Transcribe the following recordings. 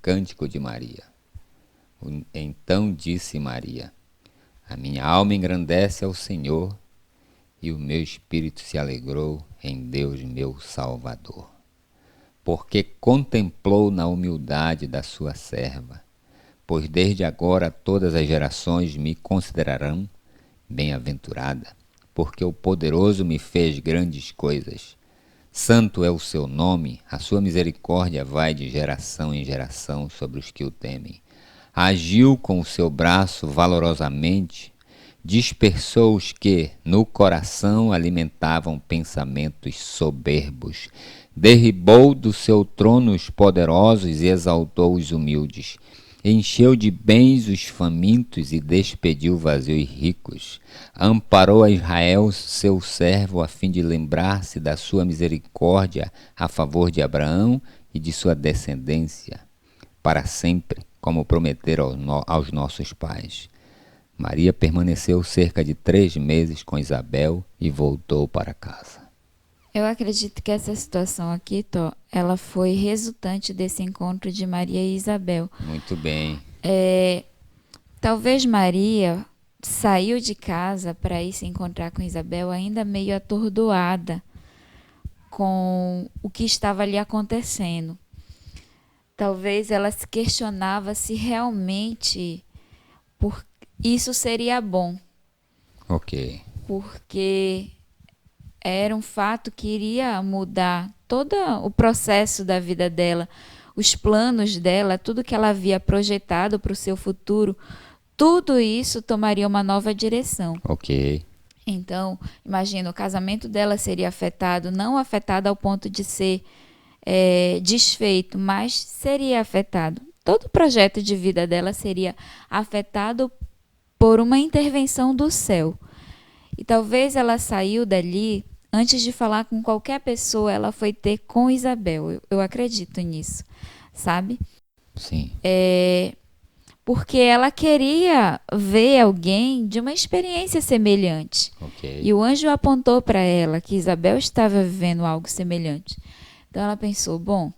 cântico de Maria. Então disse Maria: a minha alma engrandece ao Senhor, e o meu espírito se alegrou em Deus meu Salvador, porque contemplou na humildade da sua serva. Pois desde agora todas as gerações me considerarão bem-aventurada, porque o poderoso me fez grandes coisas. Santo é o seu nome, a sua misericórdia vai de geração em geração sobre os que o temem. Agiu com o seu braço valorosamente, dispersou os que no coração alimentavam pensamentos soberbos, derribou do seu trono os poderosos e exaltou os humildes. Encheu de bens os famintos e despediu vazios ricos. Amparou a Israel, seu servo, a fim de lembrar-se da sua misericórdia a favor de Abraão e de sua descendência, para sempre, como prometera aos nossos pais. Maria permaneceu cerca de 3 meses com Isabel e voltou para casa. Eu acredito que essa situação aqui, Tó, ela foi resultante desse encontro de Maria e Isabel. Muito bem. Talvez Maria saiu de casa para ir se encontrar com Isabel ainda meio atordoada com o que estava ali acontecendo. Talvez ela se questionava se realmente isso seria bom. Ok. Porque era um fato que iria mudar todo o processo da vida dela, os planos dela, tudo que ela havia projetado para o seu futuro, tudo isso tomaria uma nova direção. Ok. Então, imagina, o casamento dela seria afetado, não afetado ao ponto de ser desfeito, mas seria afetado. Todo o projeto de vida dela seria afetado por uma intervenção do céu. E talvez ela saiu dali, antes de falar com qualquer pessoa, ela foi ter com Isabel. Eu acredito nisso, sabe? Sim. Porque ela queria ver alguém de uma experiência semelhante. Ok. E o anjo apontou para ela que Isabel estava vivendo algo semelhante. Então ela pensou, bom,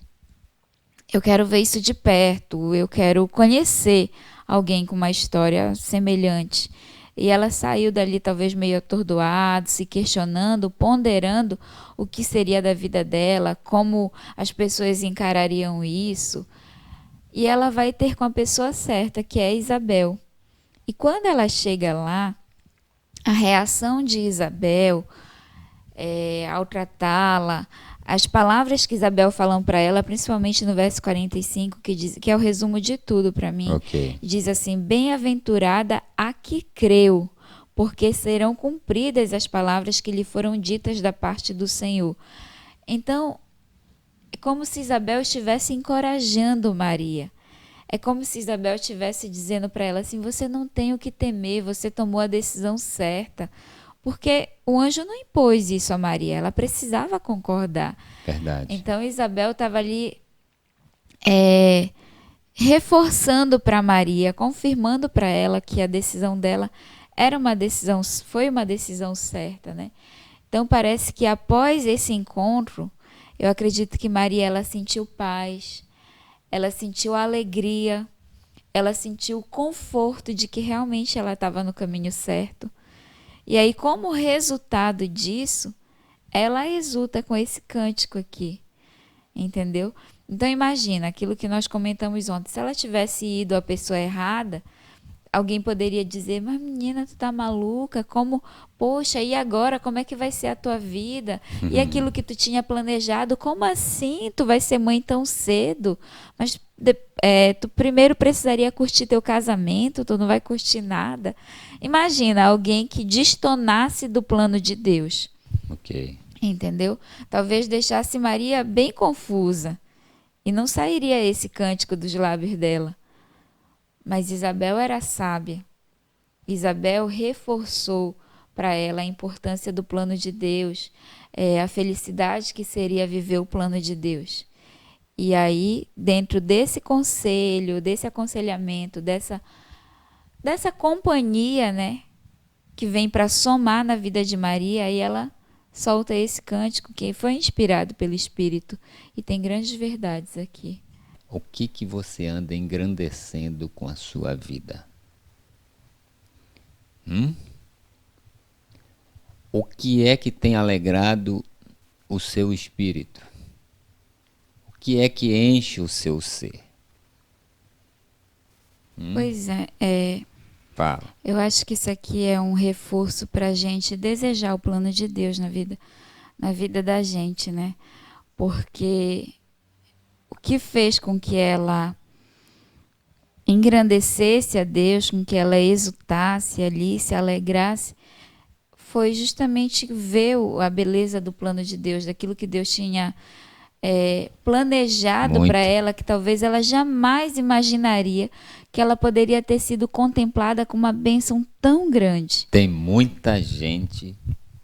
eu quero ver isso de perto, eu quero conhecer alguém com uma história semelhante. E ela saiu dali talvez meio atordoada, se questionando, ponderando o que seria da vida dela, como as pessoas encarariam isso. E ela vai ter com a pessoa certa, que é Isabel. E quando ela chega lá, a reação de Isabel ao tratá-la, as palavras que Isabel falam para ela, principalmente no verso 45, que é o resumo de tudo para mim, Ok. diz assim: bem-aventurada a que creu, porque serão cumpridas as palavras que lhe foram ditas da parte do Senhor. Então, é como se Isabel estivesse encorajando Maria. É como se Isabel estivesse dizendo para ela assim: você não tem o que temer, você tomou a decisão certa. Porque o anjo não impôs isso a Maria, ela precisava concordar. Verdade. Então Isabel estava ali reforçando para Maria, confirmando para ela que a decisão dela foi uma decisão certa, né? Então parece que após esse encontro, eu acredito que Maria ela sentiu paz, ela sentiu alegria, ela sentiu o conforto de que realmente ela estava no caminho certo. E aí, como resultado disso, ela exulta com esse cântico aqui, entendeu? Então imagina aquilo que nós comentamos ontem. Se ela tivesse ido à pessoa errada, alguém poderia dizer: mas menina, tu tá maluca? Como, poxa, e agora? Como é que vai ser a tua vida? E aquilo que tu tinha planejado, como assim? Tu vai ser mãe tão cedo? Mas tu primeiro precisaria curtir teu casamento, tu não vai curtir nada. Imagina alguém que destonasse do plano de Deus. Ok. Entendeu? Talvez deixasse Maria bem confusa. E não sairia esse cântico dos lábios dela. Mas Isabel era sábia. Isabel reforçou para ela a importância do plano de Deus, a felicidade que seria viver o plano de Deus. E aí, dentro desse conselho, desse aconselhamento, dessa companhia, né, que vem para somar na vida de Maria, aí ela solta esse cântico que foi inspirado pelo Espírito e tem grandes verdades aqui. O que você anda engrandecendo com a sua vida? O que é que tem alegrado o seu espírito? O que é que enche o seu ser? Pois é, Fala. eu acho que isso aqui é um reforço para a gente desejar o plano de Deus na vida da gente, né? Porque o que fez com que ela engrandecesse a Deus, com que ela exultasse ali, se alegrasse, foi justamente ver a beleza do plano de Deus, daquilo que Deus tinha planejado para Muito. ela, que talvez ela jamais imaginaria que ela poderia ter sido contemplada com uma bênção tão grande. Tem muita gente,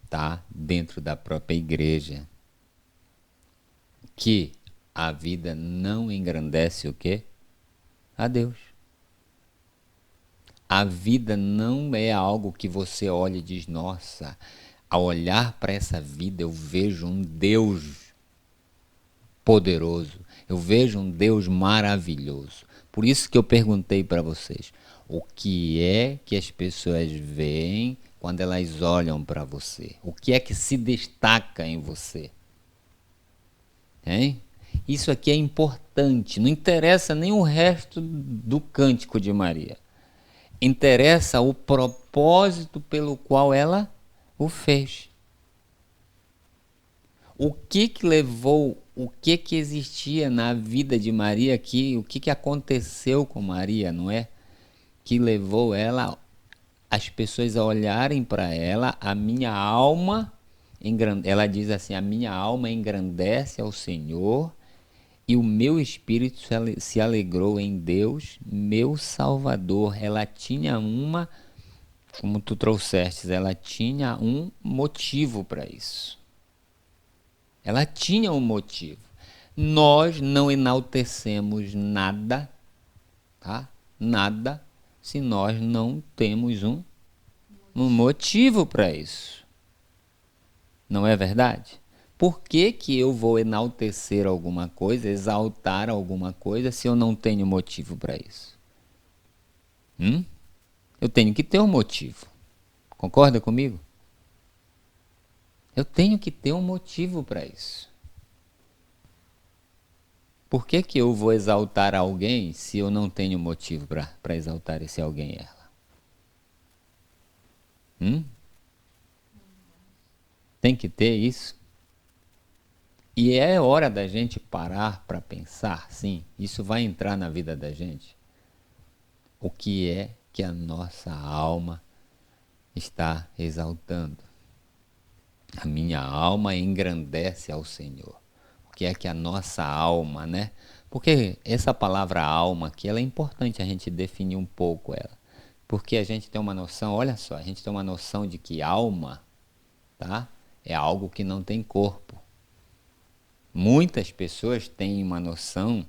tá, dentro da própria igreja, que a vida não engrandece o quê? A Deus. A vida não é algo que você olha e diz, nossa, ao olhar para essa vida eu vejo um Deus poderoso, eu vejo um Deus maravilhoso. Por isso que eu perguntei para vocês, o que é que as pessoas veem quando elas olham para você? O que é que se destaca em você? Hein? Isso aqui é importante, não interessa nem o resto do cântico de Maria. Interessa o propósito pelo qual ela o fez. O que levou, o que existia na vida de Maria aqui, o que aconteceu com Maria, não é? Que levou ela, as pessoas a olharem para ela, a minha alma, ela diz assim, a minha alma engrandece ao Senhor e o meu espírito se alegrou em Deus, meu Salvador. Ela tinha como tu trouxestes, ela tinha um motivo para isso. Ela tinha um motivo. Nós não enaltecemos nada, tá? Nada, se nós não temos um motivo para isso. Não é verdade? Por que eu vou enaltecer alguma coisa, exaltar alguma coisa, se eu não tenho motivo para isso? Eu tenho que ter um motivo. Concorda comigo? Eu tenho que ter um motivo para isso. Por que eu vou exaltar alguém se eu não tenho motivo para exaltar esse alguém, ela? Tem que ter isso. E é hora da gente parar para pensar, sim, isso vai entrar na vida da gente. O que é que a nossa alma está exaltando? A minha alma engrandece ao Senhor. O que é que a nossa alma, né? Porque essa palavra alma aqui, ela é importante a gente definir um pouco ela. Porque a gente tem uma noção, olha só, a gente tem uma noção de que alma, tá? É algo que não tem corpo. Muitas pessoas têm uma noção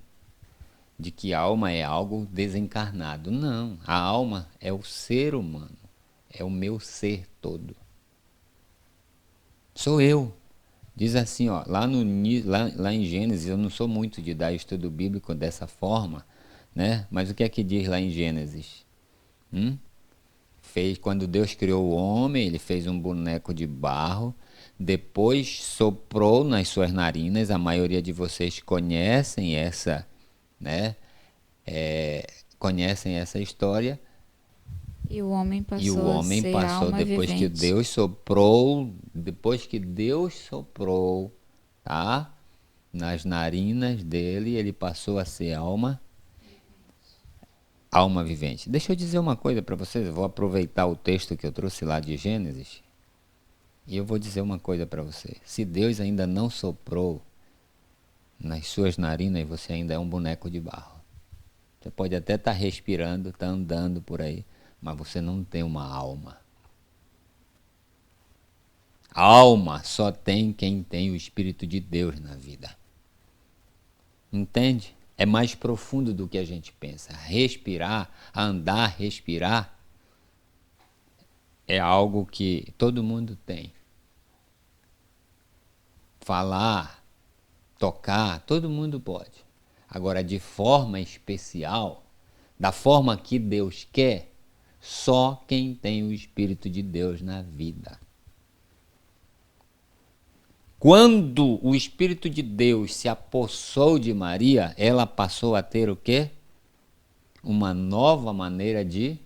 de que alma é algo desencarnado. Não, a alma é o ser humano, é o meu ser todo. Sou eu. Diz assim, ó, lá em Gênesis, eu não sou muito de dar estudo bíblico dessa forma, né? Mas o que é que diz lá em Gênesis? Quando Deus criou o homem, ele fez um boneco de barro, depois soprou nas suas narinas. A maioria de vocês conhecem essa, né? Conhecem essa história. E o homem E o passou a homem ser passou alma vivente. depois que Deus soprou, tá? Nas narinas dele, ele passou a ser alma vivente. Deixa eu dizer uma coisa para vocês, eu vou aproveitar o texto que eu trouxe lá de Gênesis e eu vou dizer uma coisa para você. Se Deus ainda não soprou nas suas narinas, você ainda é um boneco de barro. Você pode até estar respirando, estar andando por aí, mas você não tem uma alma. A alma só tem quem tem o Espírito de Deus na vida. Entende? É mais profundo do que a gente pensa. Respirar, andar, respirar, é algo que todo mundo tem. Falar, tocar, todo mundo pode. Agora, de forma especial, da forma que Deus quer, só quem tem o Espírito de Deus na vida. Quando o Espírito de Deus se apossou de Maria, ela passou a ter o quê? Uma nova maneira de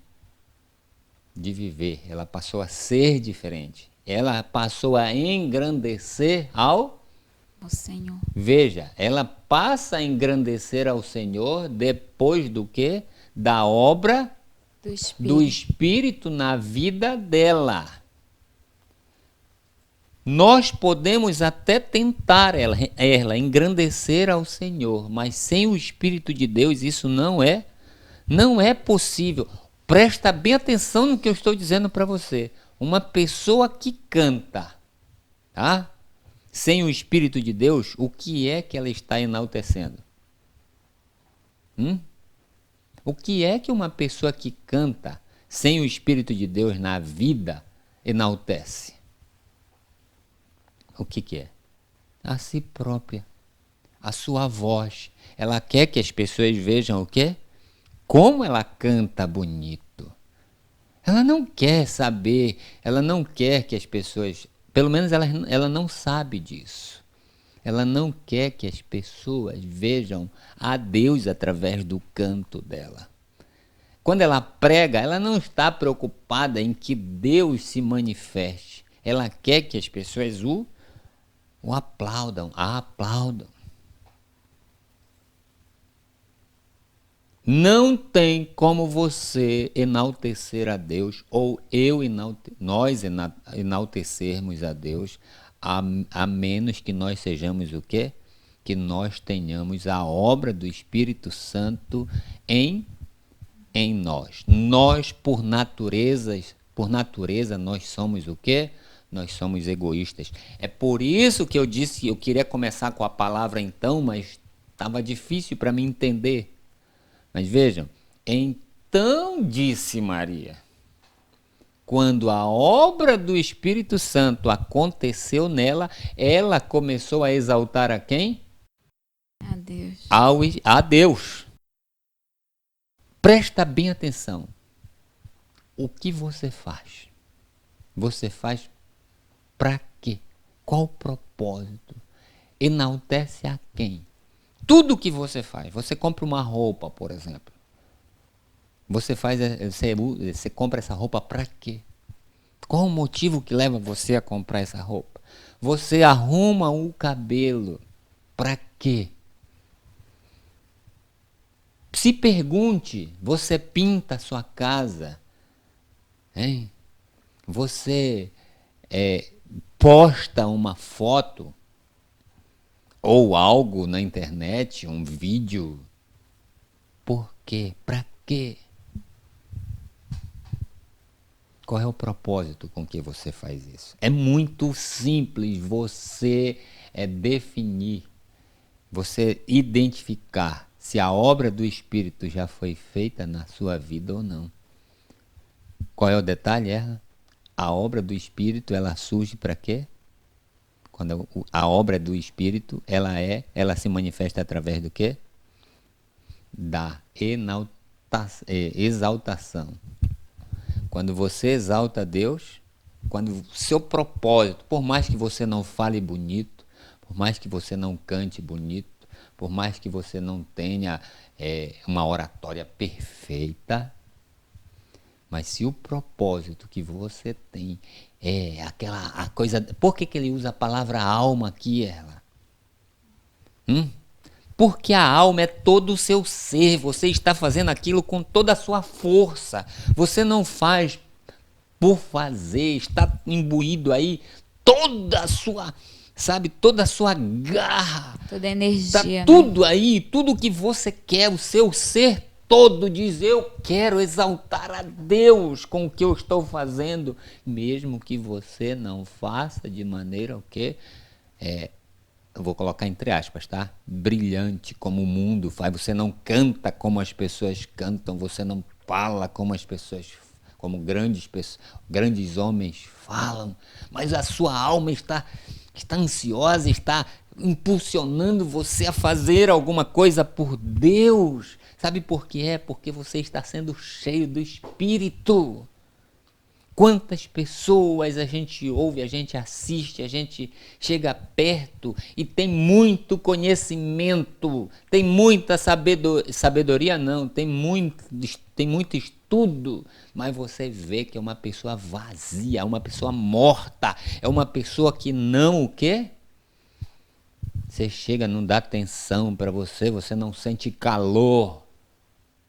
viver. Ela passou a ser diferente. Ela passou a engrandecer ao Senhor. Veja, ela passa a engrandecer ao Senhor depois do quê? Da obra do Espírito na vida dela. Nós podemos até tentar ela engrandecer ao Senhor, mas sem o Espírito de Deus isso não é possível. Presta bem atenção no que eu estou dizendo para você. Uma pessoa que canta, tá? Sem o Espírito de Deus, o que é que ela está enaltecendo? O que é que uma pessoa que canta sem o Espírito de Deus na vida enaltece? O que é? A si própria, a sua voz. Ela quer que as pessoas vejam o quê? Como ela canta bonito. Ela não quer saber, ela não quer que as pessoas... Pelo menos ela não sabe disso. Ela não quer que as pessoas vejam a Deus através do canto dela. Quando ela prega, ela não está preocupada em que Deus se manifeste. Ela quer que as pessoas o aplaudam, a aplaudam. Não tem como você enaltecer a Deus, ou nós enaltecermos a Deus, a menos que nós sejamos o quê? Que nós tenhamos a obra do Espírito Santo em nós. Nós, por natureza, nós somos o quê? Nós somos egoístas. É por isso que eu disse, eu queria começar com a palavra então, mas estava difícil para mim entender. Mas vejam, então disse Maria, quando a obra do Espírito Santo aconteceu nela, ela começou a exaltar a quem? A Deus. A Deus. Presta bem atenção. O que você faz? Você faz para quê? Qual o propósito? Enaltece a quem? Tudo que você faz, você compra uma roupa, por exemplo. Você compra essa roupa para quê? Qual o motivo que leva você a comprar essa roupa? Você arruma o cabelo para quê? Se pergunte, você pinta a sua casa, hein? Você posta uma foto ou algo na internet, um vídeo. Por quê? Para quê? Qual é o propósito com que você faz isso? É muito simples você definir, você identificar se a obra do Espírito já foi feita na sua vida ou não. Qual é o detalhe? A obra do Espírito, ela surge para quê? Quando a obra do Espírito, ela se manifesta através do quê? Da exaltação. Quando você exalta Deus, quando o seu propósito, por mais que você não fale bonito, por mais que você não cante bonito, por mais que você não tenha uma oratória perfeita, mas se o propósito que você tem é a coisa... Por que ele usa a palavra alma aqui, ela? Porque a alma é todo o seu ser. Você está fazendo aquilo com toda a sua força. Você não faz por fazer. Está imbuído aí toda a sua... Sabe, toda a sua garra. Toda a energia. Está tudo aí, tudo que você quer, o seu ser todo diz, eu quero exaltar a Deus com o que eu estou fazendo, mesmo que você não faça de maneira o quê? Eu vou colocar entre aspas, tá? Brilhante, como o mundo faz. Você não canta como as pessoas cantam, você não fala como as pessoas como grandes homens falam, mas a sua alma está ansiosa, está impulsionando você a fazer alguma coisa por Deus. Sabe por quê? Porque você está sendo cheio do Espírito. Quantas pessoas a gente ouve, a gente assiste, a gente chega perto e tem muito conhecimento, tem muita sabedoria não, tem muito estudo, mas você vê que é uma pessoa vazia, é uma pessoa morta, é uma pessoa que não o quê? Você chega, não dá atenção para você, você não sente calor.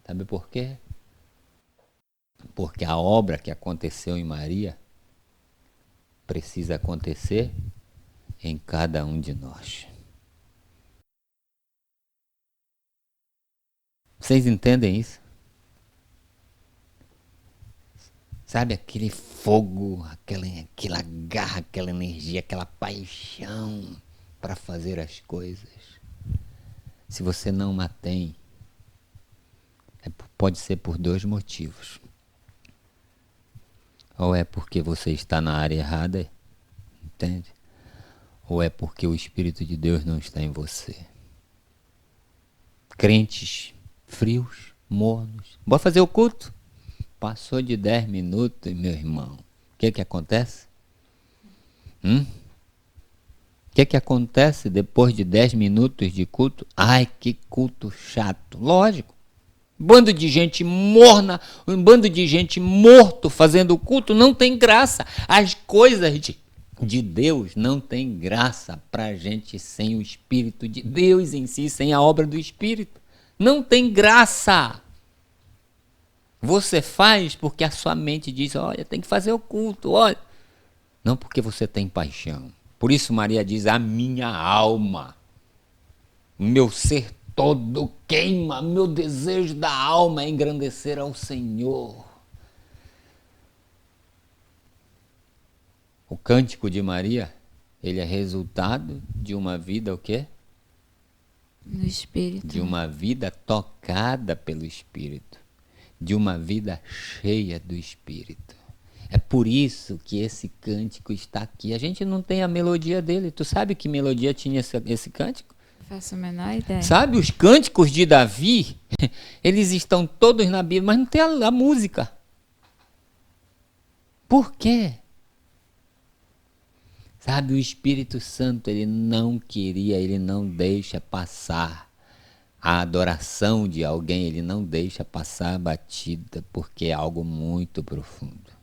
Sabe por quê? Porque a obra que aconteceu em Maria precisa acontecer em cada um de nós. Vocês entendem isso? Sabe aquele fogo, aquela garra, aquela energia, aquela paixão para fazer as coisas? Se você não a tem, pode ser por dois motivos. Ou é porque você está na área errada, entende? Ou é porque o Espírito de Deus não está em você. Crentes frios, mornos. Bora fazer o culto? Passou de 10 minutos, meu irmão. O que acontece? O que acontece depois de 10 minutos de culto? Ai, que culto chato. Lógico. Um bando de gente morna, um bando de gente morto fazendo culto não tem graça. As coisas de Deus não tem graça pra gente sem o Espírito de Deus em si, sem a obra do Espírito. Não tem graça. Você faz porque a sua mente diz, olha, tem que fazer o culto, olha. Não porque você tem paixão. Por isso Maria diz, a minha alma, o meu ser todo queima, meu desejo da alma é engrandecer ao Senhor. O cântico de Maria, ele é resultado de uma vida o quê? No Espírito. De uma vida tocada pelo Espírito. De uma vida cheia do Espírito. É por isso que esse cântico está aqui. A gente não tem a melodia dele. Tu sabe que melodia tinha esse cântico? Faço a menor ideia. Sabe, os cânticos de Davi, eles estão todos na Bíblia, mas não tem a música. Por quê? Sabe, o Espírito Santo, ele não queria, ele não deixa passar a adoração de alguém, ele não deixa passar batida, porque é algo muito profundo.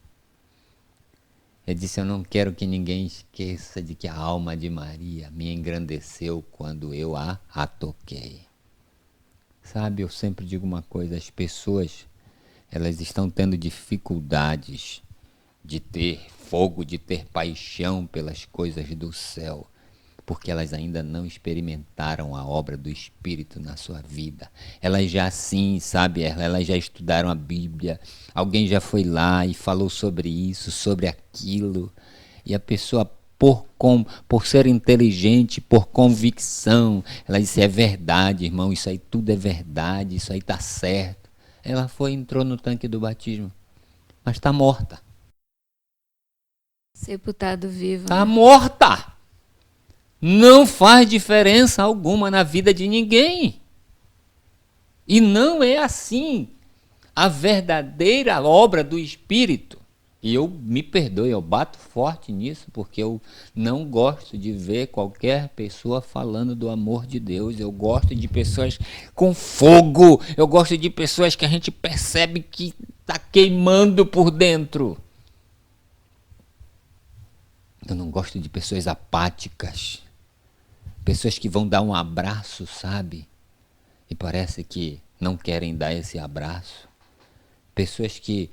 Ele disse, eu não quero que ninguém esqueça de que a alma de Maria me engrandeceu quando eu a toquei. Sabe, eu sempre digo uma coisa, as pessoas, elas estão tendo dificuldades de ter fogo, de ter paixão pelas coisas do céu, porque elas ainda não experimentaram a obra do Espírito na sua vida. Elas já sim, sabe, elas já estudaram a Bíblia, alguém já foi lá e falou sobre isso, sobre aquilo, e a pessoa, por ser inteligente, por convicção, ela disse, é verdade, irmão, isso aí tudo é verdade, isso aí está certo. Ela entrou no tanque do batismo, mas está morta. Sepultado vivo. Está morta! Não faz diferença alguma na vida de ninguém. E não é assim a verdadeira obra do Espírito. E eu me perdoe, eu bato forte nisso, porque eu não gosto de ver qualquer pessoa falando do amor de Deus. Eu gosto de pessoas com fogo. Eu gosto de pessoas que a gente percebe que está queimando por dentro. Eu não gosto de pessoas apáticas. Pessoas que vão dar um abraço, sabe? E parece que não querem dar esse abraço. Pessoas que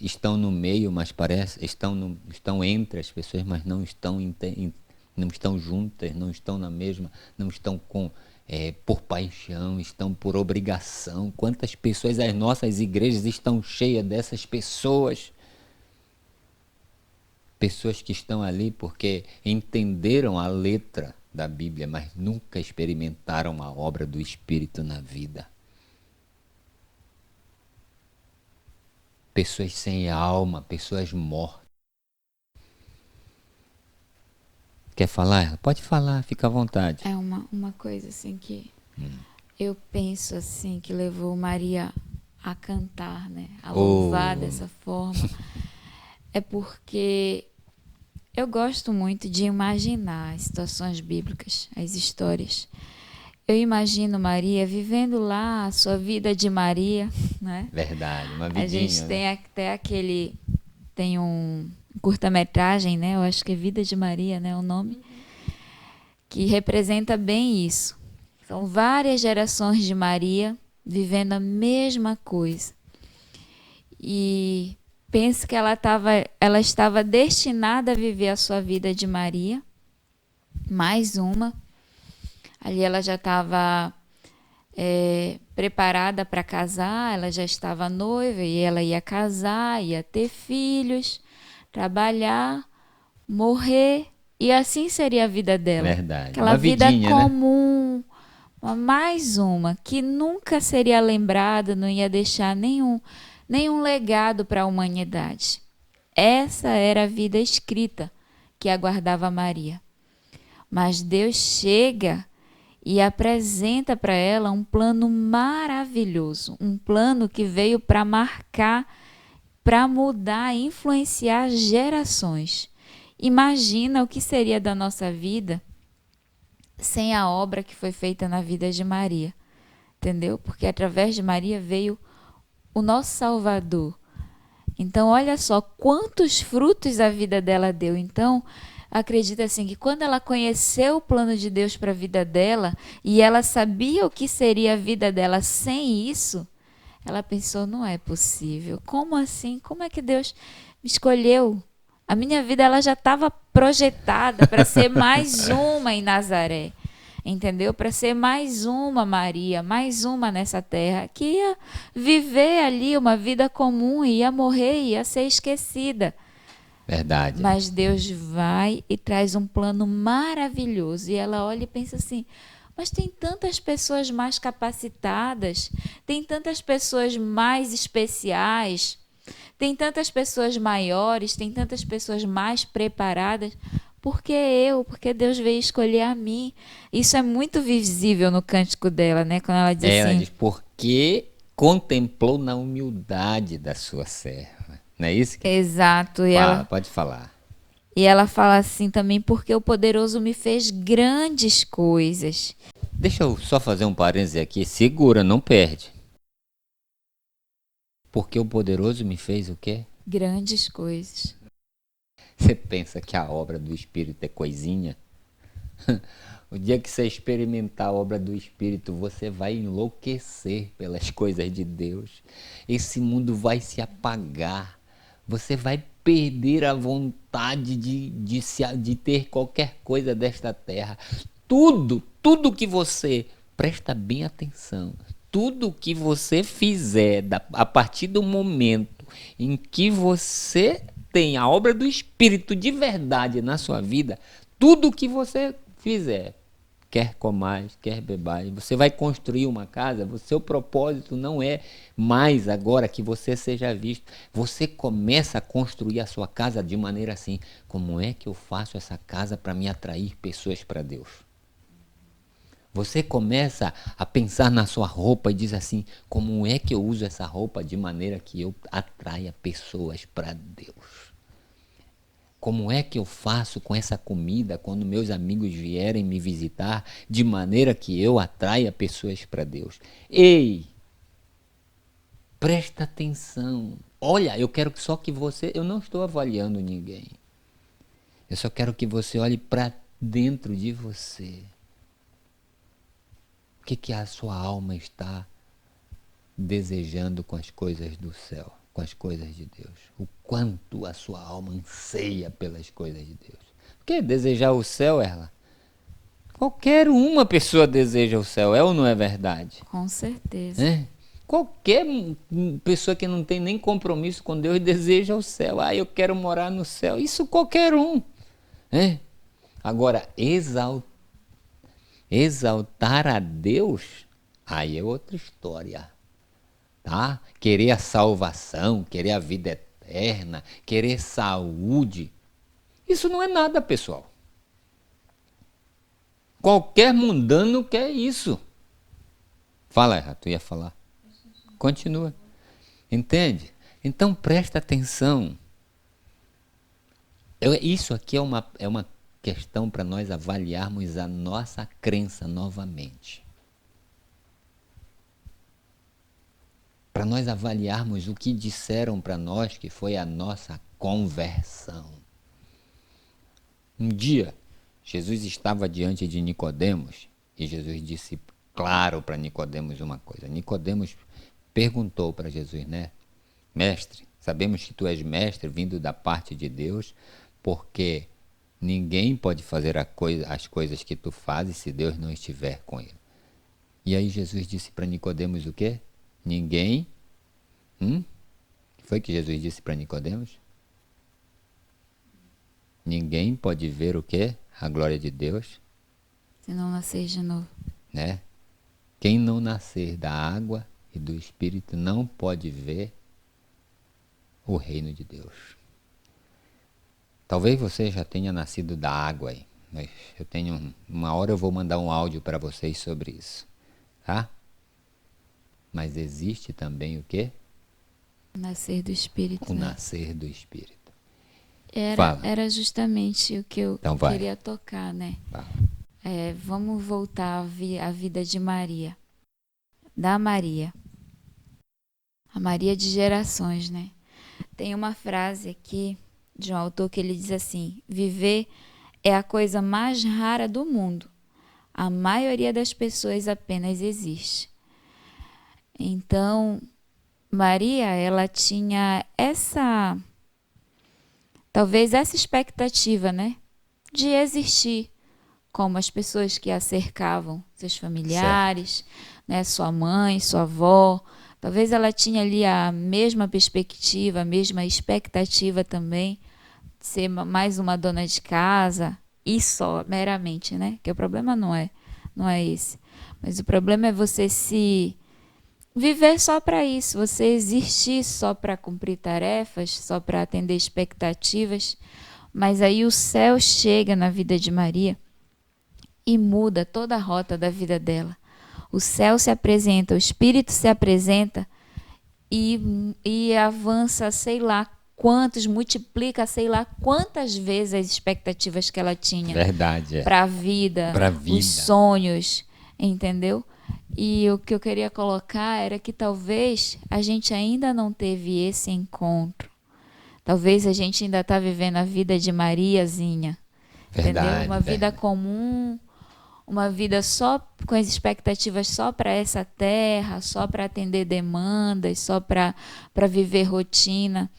estão no meio, mas estão entre as pessoas, mas não estão juntas, não estão na mesma, não estão por paixão, estão por obrigação. Quantas pessoas, as nossas igrejas estão cheias dessas pessoas. Pessoas que estão ali porque entenderam a letra da Bíblia, mas nunca experimentaram a obra do Espírito na vida. pessoas sem alma, pessoas mortas. Quer falar? Pode falar, fica à vontade. É uma coisa assim que eu penso assim que levou Maria a cantar, né? A louvar dessa forma. É porque eu gosto muito de imaginar as situações bíblicas, as histórias. Eu imagino Maria vivendo lá a sua vida de Maria, né? Verdade, uma vidinha. A gente né? tem até tem um curta-metragem, né? Eu acho que é Vida de Maria, né? O nome, que representa bem isso. São várias gerações de Maria vivendo a mesma coisa. E penso que ela estava destinada a viver a sua vida de Maria, mais uma. Ali ela já estava preparada para casar, ela já estava noiva e ela ia casar, ia ter filhos, trabalhar, morrer, e assim seria a vida dela. Verdade. Aquela Uma vida vidinha, né? comum, mais uma, que nunca seria lembrada, não ia deixar nenhum legado para a humanidade. Essa era a vida escrita que aguardava Maria. Mas Deus chega e apresenta para ela um plano maravilhoso, um plano que veio para marcar, para mudar, influenciar gerações. Imagina o que seria da nossa vida sem a obra que foi feita na vida de Maria, entendeu? Porque através de Maria veio o nosso Salvador. Então, olha só quantos frutos a vida dela deu. Então, acredita assim que quando ela conheceu o plano de Deus para a vida dela e ela sabia o que seria a vida dela sem isso, ela pensou, não é possível. Como assim? Como é que Deus me escolheu? A minha vida ela já estava projetada para ser mais uma em Nazaré. Entendeu? Para ser mais uma Maria, mais uma nessa terra, que ia viver ali uma vida comum, ia morrer, ia ser esquecida. Verdade. Mas Deus vai e traz um plano maravilhoso. E ela olha e pensa assim, mas tem tantas pessoas mais capacitadas, tem tantas pessoas mais especiais, tem tantas pessoas maiores, tem tantas pessoas mais preparadas. Por que eu? Porque Deus veio escolher a mim. Isso é muito visível no cântico dela, né? Quando ela diz Ela assim... diz, porque contemplou na humildade da sua serva. Não é isso? Exato. Fala, pode falar. E ela fala assim também, porque o poderoso me fez grandes coisas. Deixa eu só fazer um parêntese aqui. Segura, não perde. Porque o poderoso me fez o quê? Grandes coisas. Você pensa que a obra do Espírito é coisinha? O dia que você experimentar a obra do Espírito, você vai enlouquecer pelas coisas de Deus. Esse mundo vai se apagar. Você vai perder a vontade de ter qualquer coisa desta terra. Tudo que você, presta bem atenção, tudo que você fizer a partir do momento em que você tem a obra do Espírito de verdade na sua vida, tudo que você fizer, quer comais, quer bebais, você vai construir uma casa, o seu propósito não é mais agora que você seja visto. Você começa a construir a sua casa de maneira assim, como é que eu faço essa casa para me atrair pessoas para Deus? Você começa a pensar na sua roupa e diz assim, como é que eu uso essa roupa de maneira que eu atraia pessoas para Deus? Como é que eu faço com essa comida quando meus amigos vierem me visitar de maneira que eu atraia pessoas para Deus? Ei, presta atenção. Olha, eu quero só que você... Eu não estou avaliando ninguém. Eu só quero que você olhe para dentro de você. O que a sua alma está desejando com as coisas do céu, com as coisas de Deus? O quanto a sua alma anseia pelas coisas de Deus. Porque desejar o céu, Erla, qualquer uma pessoa deseja o céu, é ou não é verdade? Com certeza. É? Qualquer pessoa que não tem nem compromisso com Deus deseja o céu. Ah, eu quero morar no céu. Isso qualquer um. É? Agora, exaltar a Deus, aí é outra história. tá? Querer a salvação, querer a vida eterna, querer saúde. Isso não é nada, pessoal. Qualquer mundano quer isso. Fala, Erra, tu ia falar. Continua. Entende? Então presta atenção. Isso aqui é uma questão para nós avaliarmos a nossa crença novamente. Para nós avaliarmos o que disseram para nós que foi a nossa conversão. Um dia, Jesus estava diante de Nicodemos e Jesus disse claro para Nicodemos uma coisa. Nicodemos perguntou para Jesus, né? Mestre, sabemos que tu és mestre vindo da parte de Deus, porque ninguém pode fazer as coisas que tu fazes se Deus não estiver com ele. E aí Jesus disse para Nicodemos o quê? Ninguém. O que foi que Jesus disse para Nicodemos? Ninguém pode ver o quê? A glória de Deus. Se não nascer de novo. Né? Quem não nascer da água e do Espírito não pode ver o reino de Deus. Talvez você já tenha nascido da água aí, mas eu tenho uma hora eu vou mandar um áudio para vocês sobre isso, tá? Mas existe também o quê? O nascer do Espírito. O né? nascer do Espírito. Era justamente o que eu então queria tocar, né? Fala. Vamos voltar à vida de Maria. Da Maria. A Maria de gerações, né? Tem uma frase aqui de um autor que ele diz assim: viver é a coisa mais rara do mundo. A maioria das pessoas apenas existe. Então, Maria, ela tinha talvez essa expectativa, né? De existir como as pessoas que a cercavam, seus familiares, né? Sua mãe, sua avó. Talvez ela tinha ali a mesma perspectiva, a mesma expectativa também de ser mais uma dona de casa e só, meramente, né? Que o problema não é esse. Mas o problema é você se viver só para isso, você existir só para cumprir tarefas, só para atender expectativas. Mas aí o céu chega na vida de Maria e muda toda a rota da vida dela. O céu se apresenta, o Espírito se apresenta e avança, sei lá quantos, multiplica, sei lá quantas vezes as expectativas que ela tinha. Verdade. Para a vida, os sonhos, entendeu? E o que eu queria colocar era que talvez a gente ainda não teve esse encontro. Talvez a gente ainda está vivendo a vida de Mariazinha. Verdade, entendeu? Uma vida comum, uma vida só com as expectativas só para essa terra, só para atender demandas, só para viver rotina.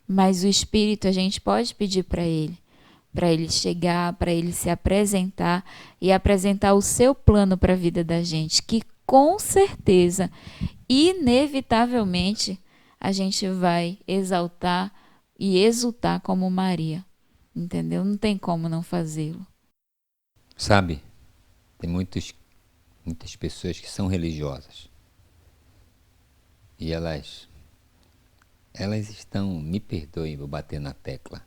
Mas o Espírito a gente pode pedir para ele chegar, para ele se apresentar e apresentar o seu plano para a vida da gente, que com certeza, inevitavelmente, a gente vai exaltar e exultar como Maria, entendeu? Não tem como não fazê-lo. Sabe, tem muitas pessoas que são religiosas e elas estão, me perdoem, vou bater na tecla,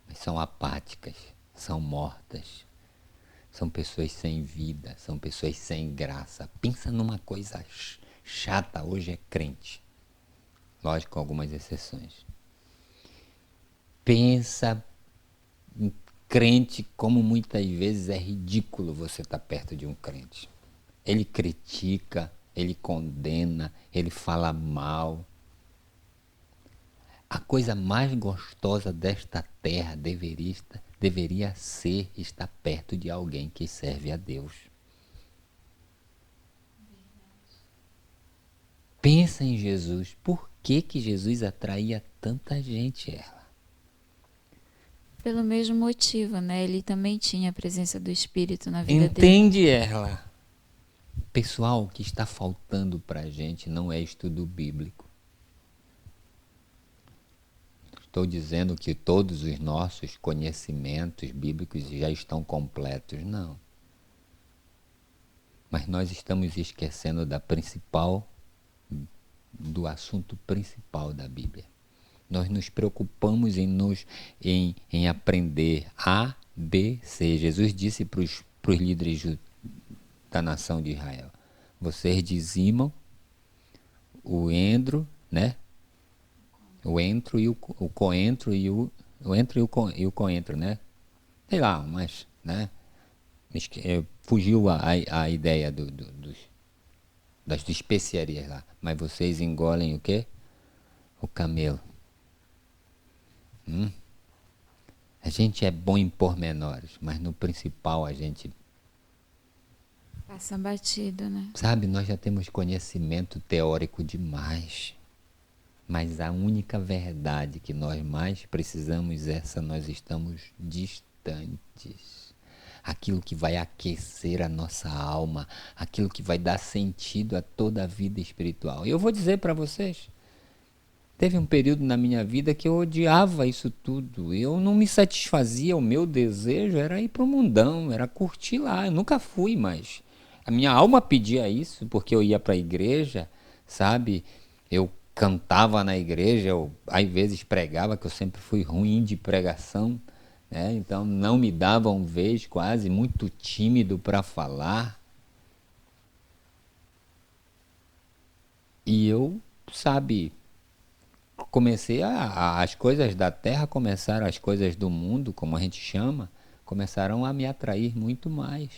mas são apáticas, são mortas, são pessoas sem vida, são pessoas sem graça. Pensa numa coisa chata, hoje é crente, lógico, com algumas exceções. Pensa em crente como muitas vezes é ridículo você estar perto de um crente. Ele critica, ele condena, ele fala mal. A coisa mais gostosa desta terra deveria ser estar perto de alguém que serve a Deus. Pensa em Jesus. Por que Jesus atraía tanta gente, Erla? Pelo mesmo motivo, né? Ele também tinha a presença do Espírito na vida dele. Entende, Erla? Pessoal, o que está faltando para a gente não é estudo bíblico. Estou dizendo que todos os nossos conhecimentos bíblicos já estão completos, não. Mas nós estamos esquecendo da principal do assunto principal da Bíblia. Nós nos preocupamos em aprender A, B, C. Jesus disse para os líderes da nação de Israel: vocês dizimam o endro, né? O entro e o coentro e o entro e o coentro, né? Sei lá, mas, né? Fugiu a ideia das especiarias lá. Mas vocês engolem o quê? O camelo. A gente é bom em pormenores, mas no principal a gente... Passa batido, né? Sabe, nós já temos conhecimento teórico demais. Mas a única verdade que nós mais precisamos, nós estamos distantes. Aquilo que vai aquecer a nossa alma, aquilo que vai dar sentido a toda a vida espiritual. E eu vou dizer para vocês, teve um período na minha vida que eu odiava isso tudo. Eu não me satisfazia, o meu desejo era ir para o mundão, era curtir lá. Eu nunca fui, mas a minha alma pedia isso, porque eu ia para a igreja, sabe? Eu cantava na igreja, eu às vezes pregava, que eu sempre fui ruim de pregação, né? Então não me davam vez, quase, muito tímido para falar. E eu, sabe, comecei as coisas da terra começaram, as coisas do mundo, como a gente chama, começaram a me atrair muito mais.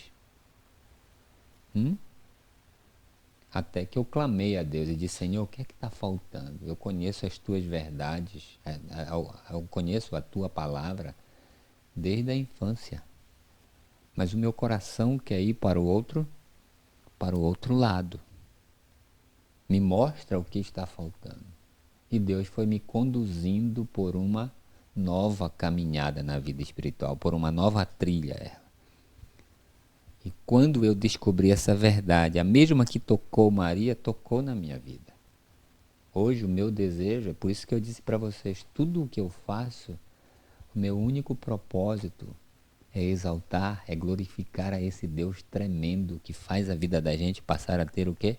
Até que eu clamei a Deus e disse: Senhor, o que é que está faltando? Eu conheço as tuas verdades, eu conheço a tua palavra desde a infância, mas o meu coração quer ir para o outro lado. Me mostra o que está faltando. E Deus foi me conduzindo por uma nova caminhada na vida espiritual, por uma nova trilha. E quando eu descobri essa verdade, a mesma que tocou Maria, tocou na minha vida. Hoje o meu desejo, é por isso que eu disse para vocês, tudo o que eu faço, o meu único propósito é exaltar, é glorificar a esse Deus tremendo que faz a vida da gente passar a ter o quê?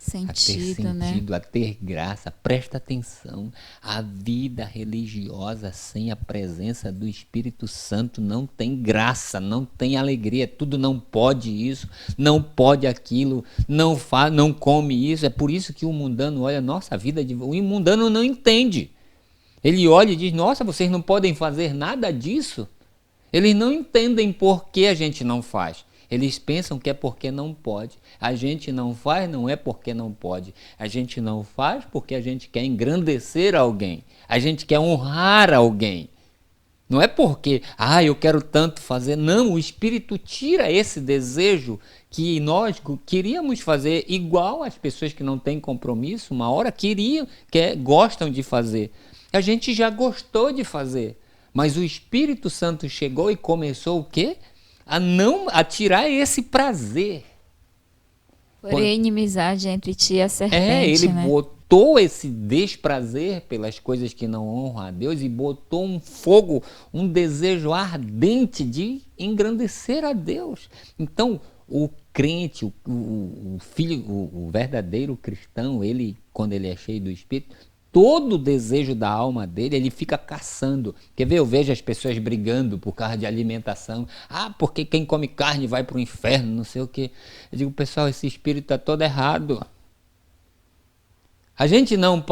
Sentido, a ter graça. Presta atenção, a vida religiosa sem a presença do Espírito Santo não tem graça, não tem alegria, tudo não pode isso, não pode aquilo, não come isso. É por isso que o mundano olha, nossa, o mundano não entende. Ele olha e diz: nossa, vocês não podem fazer nada disso. Eles não entendem por que a gente não faz. Eles pensam que é porque não pode. A gente não faz, não é porque não pode. A gente não faz porque a gente quer engrandecer alguém. A gente quer honrar alguém. Não é porque, eu quero tanto fazer. Não, o Espírito tira esse desejo que nós queríamos fazer igual as pessoas que não têm compromisso, uma hora gostam de fazer. A gente já gostou de fazer. Mas o Espírito Santo chegou e começou o quê? A tirar esse prazer. Porém, inimizade entre ti e a serpente, ele né? botou esse desprazer pelas coisas que não honram a Deus e botou um fogo, um desejo ardente de engrandecer a Deus. Então, o crente, o filho, o verdadeiro cristão, ele, quando ele é cheio do Espírito, todo o desejo da alma dele, ele fica caçando. Quer ver? Eu vejo as pessoas brigando por causa de alimentação. Porque quem come carne vai para o inferno, não sei o quê. Eu digo: pessoal, esse espírito está todo errado. A gente não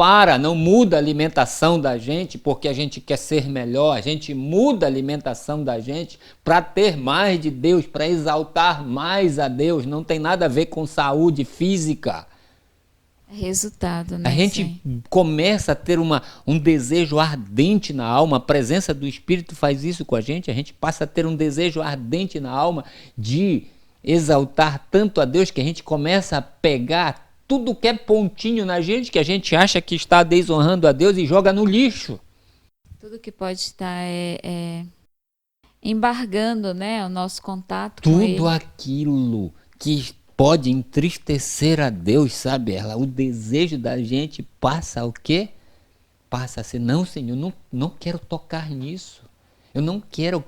muda a alimentação da gente porque a gente quer ser melhor. A gente muda a alimentação da gente para ter mais de Deus, para exaltar mais a Deus. Não tem nada a ver com saúde física. Resultado, né? A gente começa a ter um desejo ardente na alma, a presença do Espírito faz isso com a gente passa a ter um desejo ardente na alma de exaltar tanto a Deus que a gente começa a pegar tudo que é pontinho na gente, que a gente acha que está desonrando a Deus, e joga no lixo. Tudo que pode estar embargando, né, o nosso contato com Ele. Tudo aquilo que pode entristecer a Deus, sabe? O desejo da gente passa o quê? Passa a ser: não, Senhor, não quero tocar nisso. Eu não quero,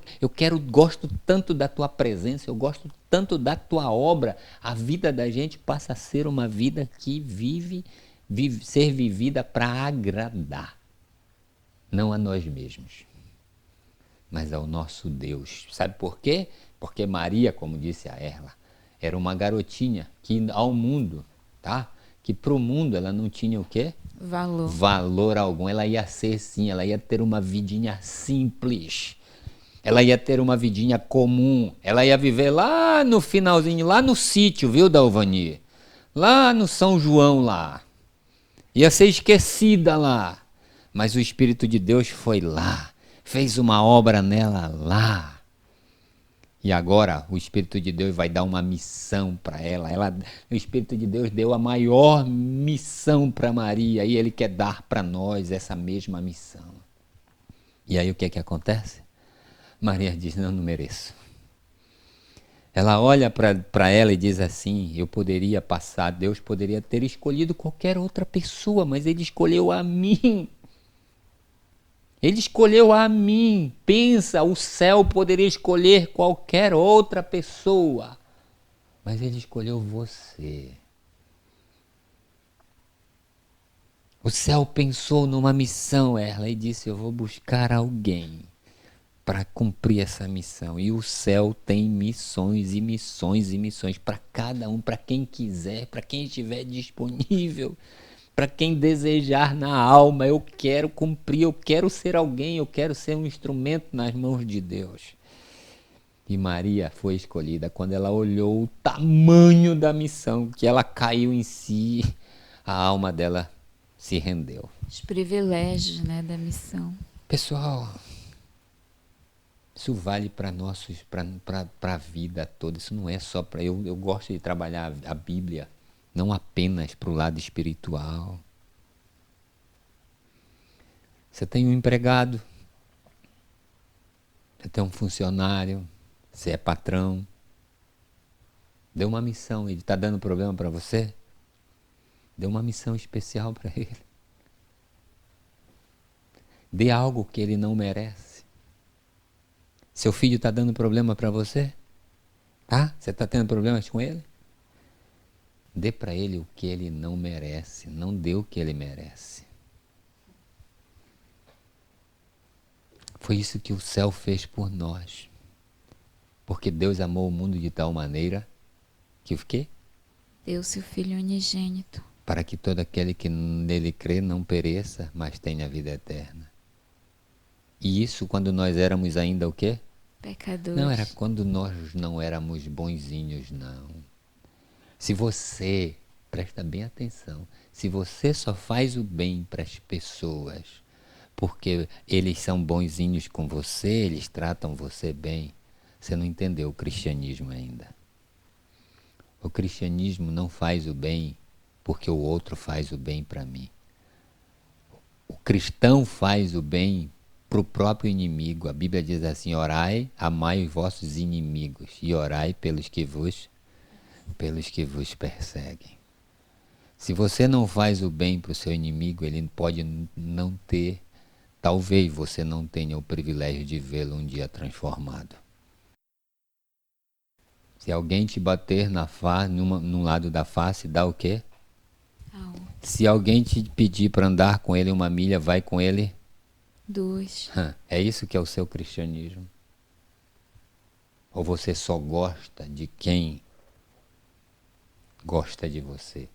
gosto tanto da tua presença, eu gosto tanto da tua obra. A vida da gente passa a ser uma vida que vive ser vivida para agradar, não a nós mesmos, mas ao nosso Deus. Sabe por quê? Porque Maria, como disse a Erla, era uma garotinha que ao mundo, tá? Que para o mundo ela não tinha o quê? Valor algum. Ela ia ser sim, ela ia ter uma vidinha simples. Ela ia ter uma vidinha comum. Ela ia viver lá no finalzinho, lá no sítio, viu, Dalvani? Lá no São João lá. Ia ser esquecida lá. Mas o Espírito de Deus foi lá. Fez uma obra nela lá. E agora o Espírito de Deus vai dar uma missão para ela. O Espírito de Deus deu a maior missão para Maria e Ele quer dar para nós essa mesma missão. E aí o que é que acontece? Maria diz, não mereço. Ela olha para ela e diz assim, eu poderia passar, Deus poderia ter escolhido qualquer outra pessoa, mas Ele escolheu a mim. Ele escolheu a mim. Pensa, o céu poderia escolher qualquer outra pessoa, mas Ele escolheu você. O céu pensou numa missão, ela, e disse, eu vou buscar alguém para cumprir essa missão. E o céu tem missões e missões e missões para cada um, para quem quiser, para quem estiver disponível. Para quem desejar na alma, eu quero cumprir, eu quero ser alguém, eu quero ser um instrumento nas mãos de Deus. E Maria foi escolhida quando ela olhou o tamanho da missão, que ela caiu em si, a alma dela se rendeu. Os privilégios, né, da missão. Pessoal, isso vale para a vida toda, isso não é só para... Eu gosto de trabalhar a Bíblia, não apenas para o lado espiritual. Você tem um empregado, você tem um funcionário, você é patrão. Deu uma missão, ele está dando problema para você? Dê uma missão especial para ele. Dê algo que ele não merece. Seu filho está dando problema para você? Tá? Você está tendo problemas com ele? Dê para ele o que ele não merece, não dê o que ele merece. Foi isso que o céu fez por nós. Porque Deus amou o mundo de tal maneira que o quê? Deu seu Filho unigênito. Para que todo aquele que nele crê não pereça, mas tenha vida eterna. E isso quando nós éramos ainda o quê? Pecadores. Não, era quando nós não éramos bonzinhos, não. Se você, presta bem atenção, se você só faz o bem para as pessoas porque eles são bonzinhos com você, eles tratam você bem, você não entendeu o cristianismo ainda. O cristianismo não faz o bem porque o outro faz o bem para mim. O cristão faz o bem para o próprio inimigo. A Bíblia diz assim, orai, amai os vossos inimigos e orai pelos que vos perseguem. Se você não faz o bem para o seu inimigo, ele pode não ter, talvez você não tenha o privilégio de vê-lo um dia transformado. Se alguém te bater na face, num lado da face, dá o quê? Se alguém te pedir para andar com ele 1 milha, vai com ele? 2. É isso que é o seu cristianismo? Ou você só gosta de quem gosta de você?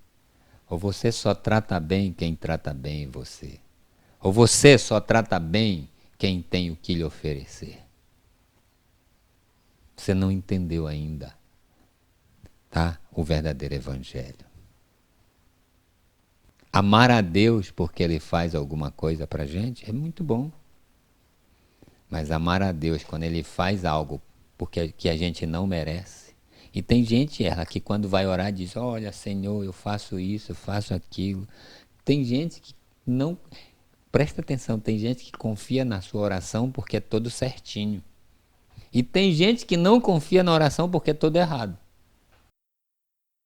Ou você só trata bem quem trata bem você? Ou você só trata bem quem tem o que lhe oferecer? Você não entendeu ainda, tá? O verdadeiro evangelho. Amar a Deus porque Ele faz alguma coisa pra gente é muito bom. Mas amar a Deus quando Ele faz algo porque que a gente não merece. E tem gente que quando vai orar diz, olha Senhor, eu faço isso, eu faço aquilo. Tem gente que não... Presta atenção, tem gente que confia na sua oração porque é todo certinho. E tem gente que não confia na oração porque é todo errado.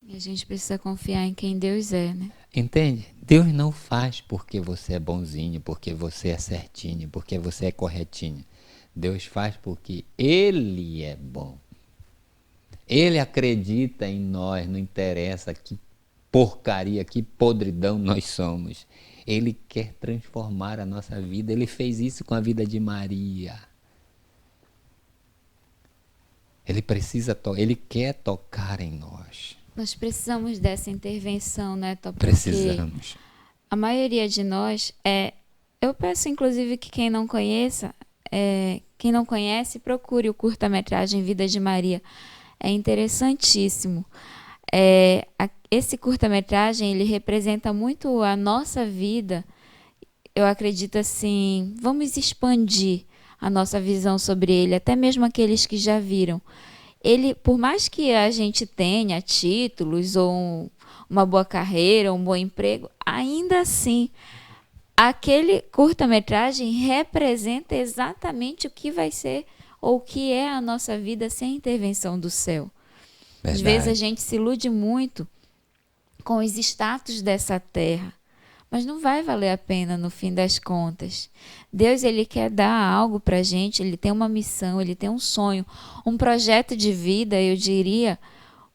E a gente precisa confiar em quem Deus é, né? Entende? Deus não faz porque você é bonzinho, porque você é certinho, porque você é corretinho. Deus faz porque Ele é bom. Ele acredita em nós, não interessa que porcaria, que podridão nós somos. Ele quer transformar a nossa vida. Ele fez isso com a vida de Maria. Ele quer tocar em nós. Nós precisamos dessa intervenção, né, Tó? Precisamos. A maioria de nós eu peço inclusive que quem não conhece, procure o curta-metragem Vida de Maria. É interessantíssimo. Esse curta-metragem, ele representa muito a nossa vida. Eu acredito assim, vamos expandir a nossa visão sobre ele, até mesmo aqueles que já viram. Ele, por mais que a gente tenha títulos ou uma boa carreira, um bom emprego, ainda assim, aquele curta-metragem representa exatamente o que vai ser ou o que é a nossa vida sem a intervenção do céu. Verdade. Às vezes a gente se ilude muito com os status dessa terra, mas não vai valer a pena no fim das contas. Deus, ele quer dar algo para a gente, ele tem uma missão, ele tem um sonho, um projeto de vida, eu diria,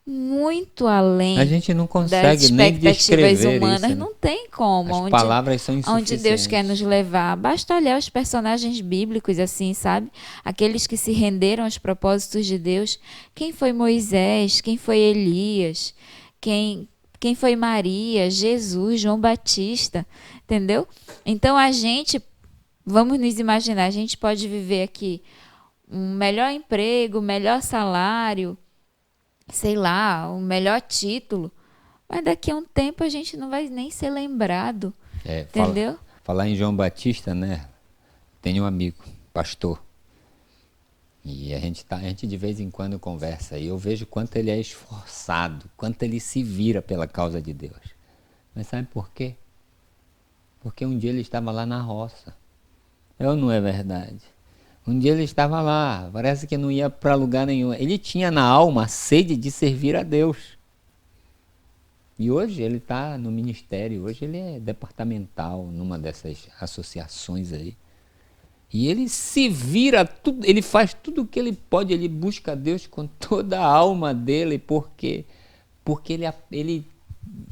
muito além a gente não das consegue nem expectativas descrever humanas. isso, né? Não tem como. As palavras são Onde insuficientes. Deus quer nos levar. Basta olhar os personagens bíblicos assim, sabe? Aqueles que se renderam aos propósitos de Deus. Quem foi Moisés? Quem foi Elias? Quem foi Maria, Jesus, João Batista, entendeu? Então vamos nos imaginar, a gente pode viver aqui um melhor emprego, melhor salário, sei lá, um melhor título, mas daqui a um tempo a gente não vai nem ser lembrado, entendeu? Falar em João Batista, né? Tenho um amigo, pastor, e a gente de vez em quando conversa e eu vejo quanto ele é esforçado, quanto ele se vira pela causa de Deus. Mas sabe por quê? Porque um dia ele estava lá na roça. Ou não é verdade? Um dia ele estava lá, parece que não ia para lugar nenhum. Ele tinha na alma a sede de servir a Deus. E hoje ele está no ministério, hoje ele é departamental numa dessas associações aí. E ele se vira, ele faz tudo o que ele pode, ele busca Deus com toda a alma dele, porque ele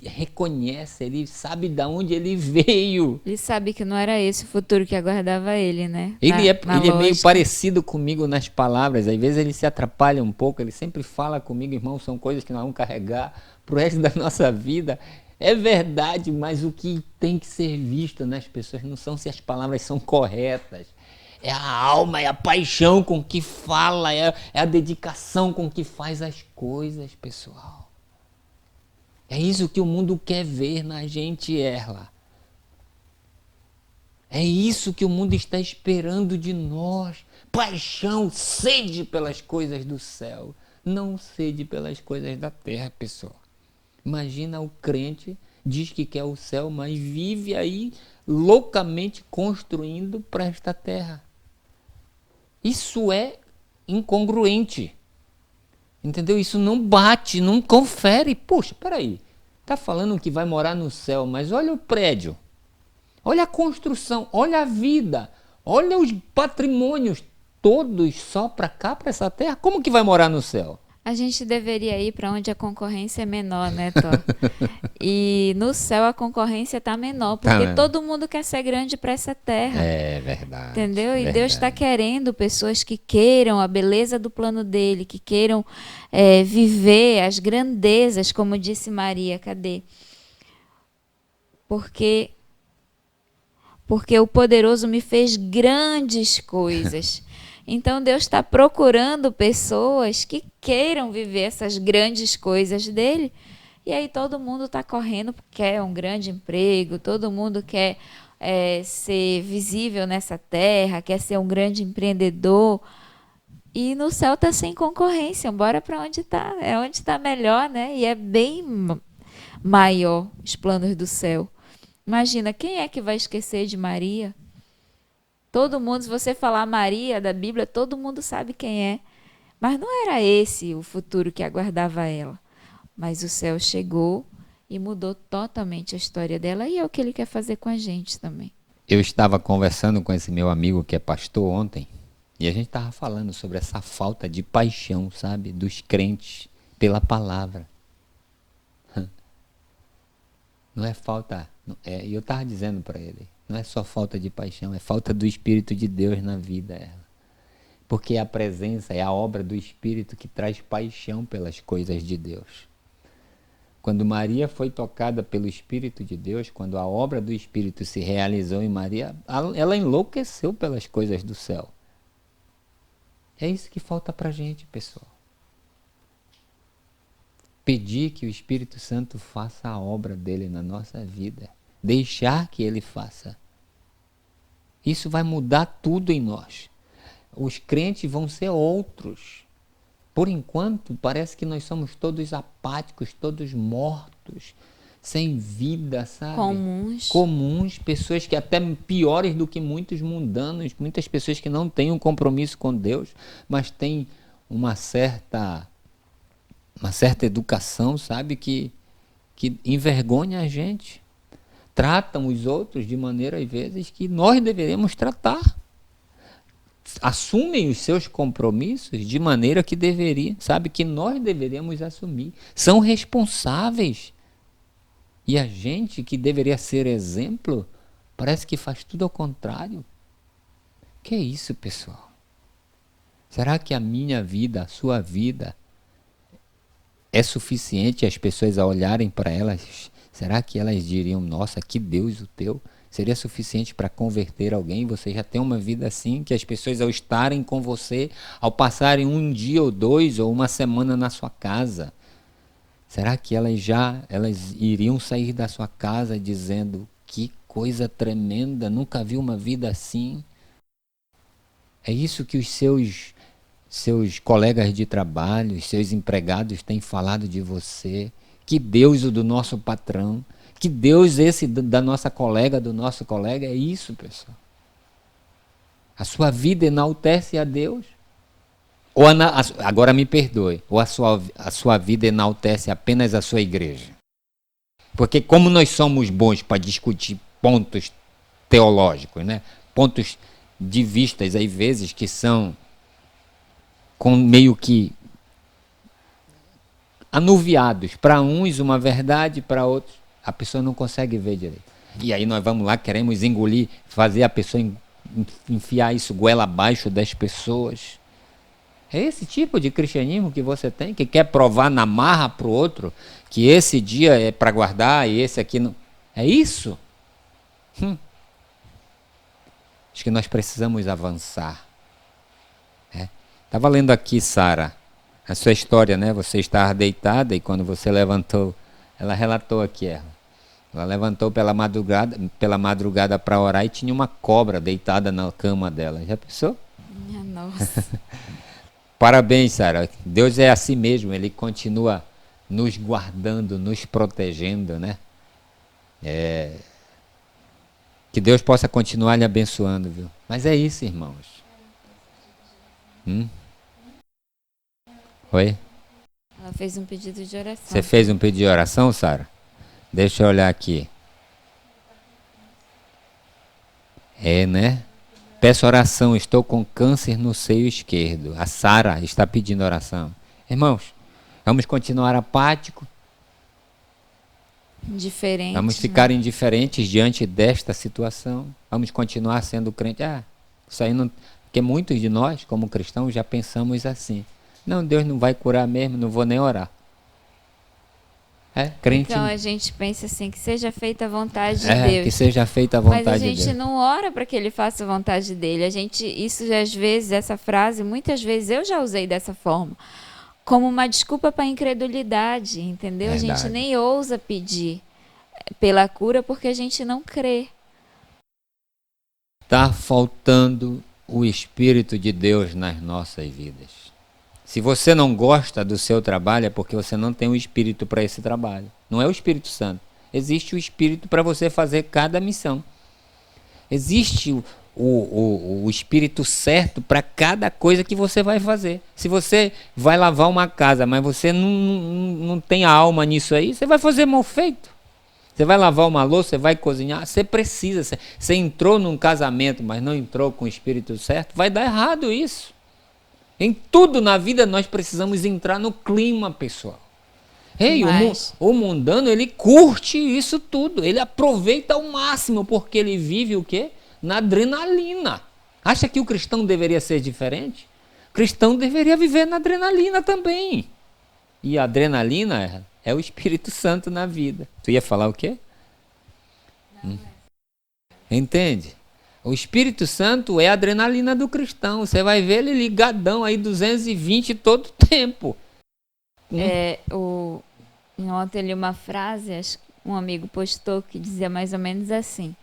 reconhece, ele sabe de onde ele veio. Ele sabe que não era esse o futuro que aguardava ele, né? Ele é meio parecido comigo nas palavras, às vezes ele se atrapalha um pouco, ele sempre fala comigo, irmão, são coisas que nós vamos carregar pro resto da nossa vida. É verdade, mas o que tem que ser visto nas pessoas não são se as palavras são corretas. É a alma, é a paixão com que fala, é a dedicação com que faz as coisas, pessoal. É isso que o mundo quer ver na gente, Erla. É isso que o mundo está esperando de nós. Paixão, sede pelas coisas do céu. Não sede pelas coisas da terra, pessoal. Imagina o crente, diz que quer o céu, mas vive aí loucamente construindo para esta terra. Isso é incongruente. Entendeu? Isso não bate, não confere. Poxa, peraí. Tá falando que vai morar no céu, mas olha o prédio. Olha a construção, olha a vida. Olha os patrimônios todos só para cá, para essa terra. Como que vai morar no céu? A gente deveria ir para onde a concorrência é menor, né, Tó? E no céu a concorrência está menor, porque todo mundo quer ser grande para essa terra. É verdade. Entendeu? E verdade. Deus está querendo pessoas que queiram a beleza do plano dele, que queiram viver as grandezas, como disse Maria. Cadê? Porque o poderoso me fez grandes coisas. Então Deus está procurando pessoas que queiram viver essas grandes coisas dele. E aí todo mundo está correndo porque quer um grande emprego, todo mundo quer ser visível nessa terra, quer ser um grande empreendedor. E no céu está sem concorrência, bora para onde está. É onde está melhor, né? E é bem maior os planos do céu. Imagina, quem é que vai esquecer de Maria? Todo mundo, se você falar Maria da Bíblia, todo mundo sabe quem é. Mas não era esse o futuro que aguardava ela. Mas o céu chegou e mudou totalmente a história dela. E é o que ele quer fazer com a gente também. Eu estava conversando com esse meu amigo que é pastor ontem. E a gente estava falando sobre essa falta de paixão, sabe? Dos crentes pela palavra. Não é falta, e eu estava dizendo para ele, não é só falta de paixão, é falta do Espírito de Deus na vida. Porque a presença é a obra do Espírito que traz paixão pelas coisas de Deus. Quando Maria foi tocada pelo Espírito de Deus, quando a obra do Espírito se realizou em Maria, ela enlouqueceu pelas coisas do céu. É isso que falta para a gente, pessoal. Pedir que o Espírito Santo faça a obra dele na nossa vida. Deixar que ele faça. Isso vai mudar tudo em nós. Os crentes vão ser outros. Por enquanto, parece que nós somos todos apáticos, todos mortos, sem vida, sabe? Comuns, pessoas que até piores do que muitos mundanos, muitas pessoas que não têm um compromisso com Deus, mas têm uma certa educação, sabe? Que envergonha a gente. Tratam os outros de maneira, às vezes, que nós deveríamos tratar. Assumem os seus compromissos de maneira que deveriam, sabe, que nós deveríamos assumir. São responsáveis. E a gente que deveria ser exemplo, parece que faz tudo ao contrário. Que é isso, pessoal? Será que a minha vida, a sua vida, é suficiente as pessoas a olharem para elas? Será que elas diriam, nossa, que Deus o teu? Seria suficiente para converter alguém? Você já tem uma vida assim, que as pessoas ao estarem com você, ao passarem um dia ou dois, ou uma semana na sua casa, será que elas iriam sair da sua casa dizendo, que coisa tremenda, nunca vi uma vida assim? É isso que os seus colegas de trabalho, os seus empregados têm falado de você? Que Deus o do nosso patrão, que Deus esse da nossa colega, do nosso colega, é isso, pessoal. A sua vida enaltece a Deus? Ou agora me perdoe, ou a sua vida enaltece apenas a sua igreja? Porque como nós somos bons para discutir pontos teológicos, né? Pontos de vistas, às vezes, que são com meio que anuviados. Para uns uma verdade, para outros a pessoa não consegue ver direito. E aí nós vamos lá, queremos engolir, fazer a pessoa enfiar isso goela abaixo das pessoas. É esse tipo de cristianismo que você tem, que quer provar na marra para o outro que esse dia é para guardar e esse aqui não. É isso? Acho que nós precisamos avançar. Estava lendo aqui, Sara, a sua história, né? Você estava deitada e quando você levantou, ela relatou aqui, ela levantou pela madrugada para orar e tinha uma cobra deitada na cama dela. Já pensou? Minha nossa. Parabéns, Sara. Deus é assim mesmo, Ele continua nos guardando, nos protegendo, né? Que Deus possa continuar lhe abençoando, viu? Mas é isso, irmãos. Oi? Ela fez um pedido de oração. Você fez um pedido de oração, Sara? Deixa eu olhar aqui. Né? Peço oração, estou com câncer no seio esquerdo. A Sara está pedindo oração. Irmãos, vamos continuar apáticos? Indiferentes. Vamos ficar indiferentes diante desta situação? Vamos continuar sendo crentes? Isso aí não... Porque muitos de nós, como cristãos, já pensamos assim. Não, Deus não vai curar mesmo, não vou nem orar. Crente. Então a gente pensa assim, que seja feita a vontade de Deus. Que seja feita a vontade de Deus. Mas a gente não ora para que Ele faça a vontade dele. Isso às vezes, essa frase, muitas vezes eu já usei dessa forma, como uma desculpa para a incredulidade, entendeu? Verdade. A gente nem ousa pedir pela cura porque a gente não crê. Está faltando o Espírito de Deus nas nossas vidas. Se você não gosta do seu trabalho, é porque você não tem o Espírito para esse trabalho. Não é o Espírito Santo. Existe o Espírito para você fazer cada missão. Existe o Espírito certo para cada coisa que você vai fazer. Se você vai lavar uma casa, mas você não tem a alma nisso aí, você vai fazer mal feito. Você vai lavar uma louça, você vai cozinhar, você precisa. Você entrou num casamento, mas não entrou com o Espírito certo, vai dar errado isso. Em tudo na vida nós precisamos entrar no clima, pessoal. Ei, Mas o mundano, ele curte isso tudo. Ele aproveita ao máximo, porque ele vive o quê? Na adrenalina. Acha que o cristão deveria ser diferente? O cristão deveria viver na adrenalina também. E a adrenalina é o Espírito Santo na vida. Tu ia falar o quê? Entende? O Espírito Santo é a adrenalina do cristão. Você vai ver ele ligadão aí 220 todo tempo. ontem eu li uma frase, acho que um amigo postou, que dizia mais ou menos assim: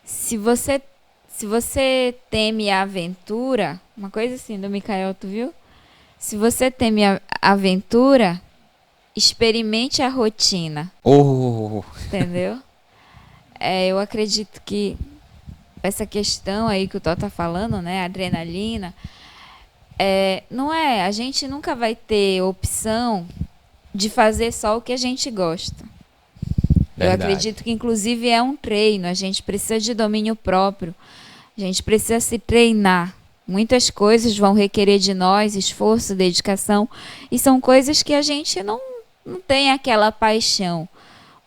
se você teme a aventura, uma coisa assim do Micael, tu viu? Se você teme a aventura, experimente a rotina, Oh, entendeu? Eu acredito que essa questão aí que o Tó tá falando, né, a adrenalina, não é, a gente nunca vai ter opção de fazer só o que a gente gosta. Eu verdade. acredito que inclusive é um treino, a gente precisa de domínio próprio, a gente precisa se treinar. Muitas coisas vão requerer de nós esforço, dedicação, e são coisas que a gente não tem aquela paixão.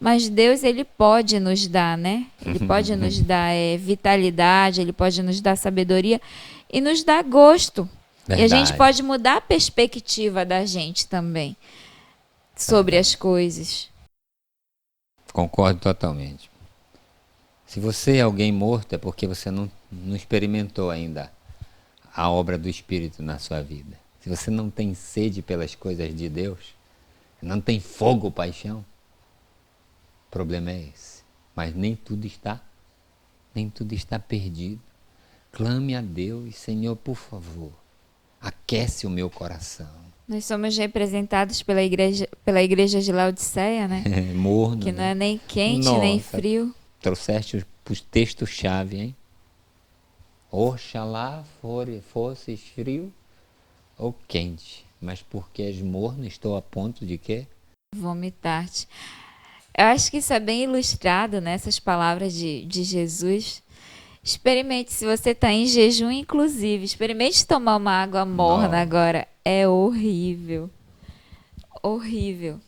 Mas Deus, ele pode nos dar, né? Ele pode nos dar vitalidade, ele pode nos dar sabedoria e nos dar gosto. E a gente Verdade. pode mudar a perspectiva da gente também sobre as coisas. Concordo totalmente. Se você é alguém morto, é porque você não experimentou ainda a obra do Espírito na sua vida. Se você não tem sede pelas coisas de Deus, não tem fogo, paixão, o problema é esse. Mas nem tudo está perdido. Clame a Deus, Senhor, por favor, aquece o meu coração. Nós somos representados pela igreja de Laodiceia, né? Morno, Que não né? é nem quente, nem frio. Trouxeste os textos-chave, hein? Oxalá fosses frio ou quente, mas porque és morno, estou a ponto de quê? Vomitar-te. Eu acho que isso é bem ilustrado nessas palavras de Jesus. Experimente, se você está em jejum, inclusive, experimente tomar uma água morna Nossa. agora. É horrível. Horrível.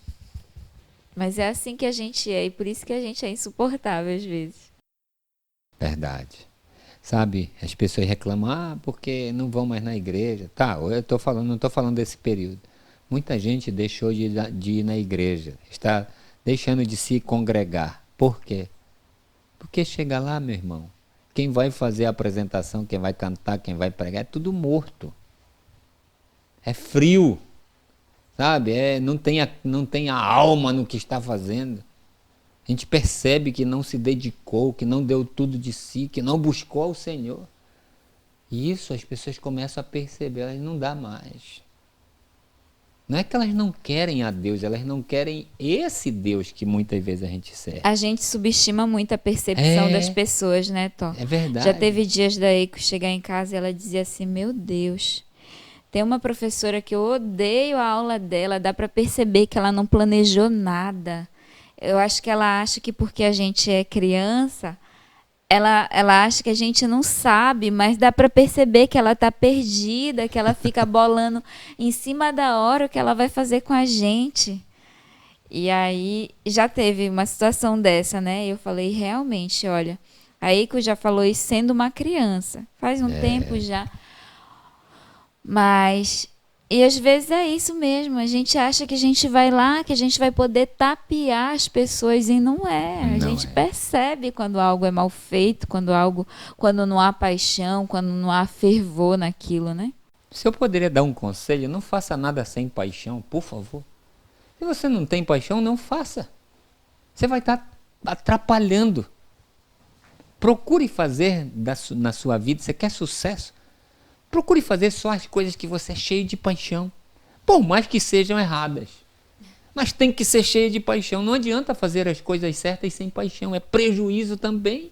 Mas é assim que a gente é, e por isso que a gente é insuportável às vezes. Verdade. Sabe, as pessoas reclamam, porque não vão mais na igreja. Tá, eu não estou falando desse período. Muita gente deixou de ir na igreja, está deixando de se congregar. Por quê? Porque chega lá, meu irmão, quem vai fazer a apresentação, quem vai cantar, quem vai pregar, é tudo morto. É frio, sabe? Não tem a alma no que está fazendo. A gente percebe que não se dedicou, que não deu tudo de si, que não buscou ao Senhor. E isso as pessoas começam a perceber, elas não dá mais. Não é que elas não querem a Deus, elas não querem esse Deus que muitas vezes a gente serve. A gente subestima muito a percepção das pessoas, né, Tó? É verdade. Já teve dias daí que chegar em casa e ela dizia assim: meu Deus, tem uma professora que eu odeio a aula dela, dá para perceber que ela não planejou nada. Eu acho que ela acha que porque a gente é criança, ela acha que a gente não sabe, mas dá para perceber que ela está perdida, que ela fica bolando em cima da hora o que ela vai fazer com a gente. E aí já teve uma situação dessa, né? Eu falei, realmente, olha, a Eiko já falou isso sendo uma criança, faz um tempo já. Mas, e às vezes é isso mesmo, a gente acha que a gente vai lá, que a gente vai poder tapear as pessoas e não é. A gente percebe quando algo é mal feito, quando não há paixão, quando não há fervor naquilo, né? Se eu poderia dar um conselho, não faça nada sem paixão, por favor. Se você não tem paixão, não faça. Você vai estar atrapalhando. Procure fazer na sua vida, você quer sucesso? Procure fazer só as coisas que você é cheio de paixão. Por mais que sejam erradas. Mas tem que ser cheio de paixão. Não adianta fazer as coisas certas sem paixão. É prejuízo também.